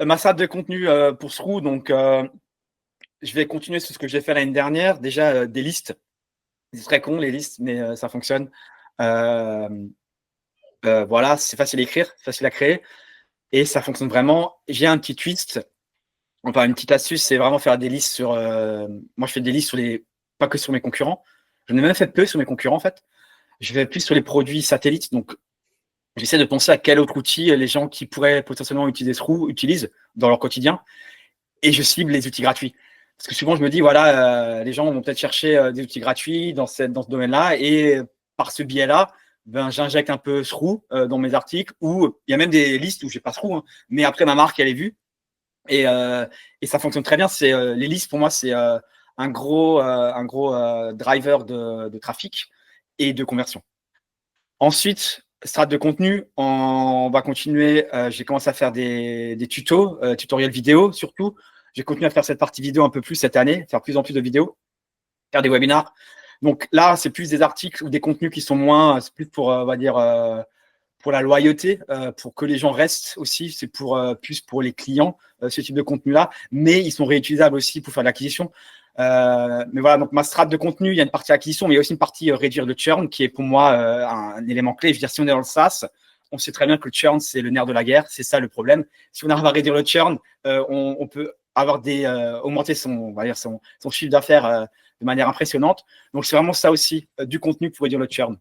Ma strat de contenu pour Sroo, donc je vais continuer sur ce que j'ai fait l'année dernière. Déjà, des listes. C'est très con, les listes, mais ça fonctionne. Euh, voilà, c'est facile à écrire, facile à créer. Et ça fonctionne vraiment. J'ai un petit twist, enfin une petite astuce, c'est vraiment faire des listes sur. Moi, je fais des listes sur les, pas que sur mes concurrents. J'en ai même fait peu sur mes concurrents en fait. Je vais plus sur les produits satellites. Donc, j'essaie de penser à quel autre outil les gens qui pourraient potentiellement utiliser Sroo utilisent dans leur quotidien. Et je cible les outils gratuits. Parce que souvent, je me dis, voilà, les gens vont peut-être chercher des outils gratuits dans ce domaine-là. Et par ce biais-là, ben, j'injecte un peu Sroo dans mes articles. Ou il y a même des listes où j'ai pas Sroo, hein, mais après, ma marque, elle est vue. Et ça fonctionne très bien. Les listes, pour moi, c'est un gros driver de trafic et de conversion. Ensuite, strat de contenu, on va continuer. J'ai commencé à faire des tutos, tutoriels vidéo surtout. J'ai continué à faire cette partie vidéo un peu plus cette année, faire plus en plus de vidéos, faire des webinars. Donc là, c'est plus des articles ou des contenus qui sont moins, c'est plus pour, on va dire, pour la loyauté, pour que les gens restent aussi. C'est plus pour les clients, ce type de contenu-là. Mais ils sont réutilisables aussi pour faire de l'acquisition. Mais voilà, donc ma strat de contenu, il y a une partie acquisition, mais il y a aussi une partie réduire le churn qui est pour moi un élément clé. Je veux dire, si on est dans le SaaS, on sait très bien que le churn, c'est le nerf de la guerre. C'est ça le problème. Si on arrive à réduire le churn, on peut avoir augmenter on va dire son chiffre d'affaires de manière impressionnante. Donc, c'est vraiment ça aussi, du contenu pour réduire le churn.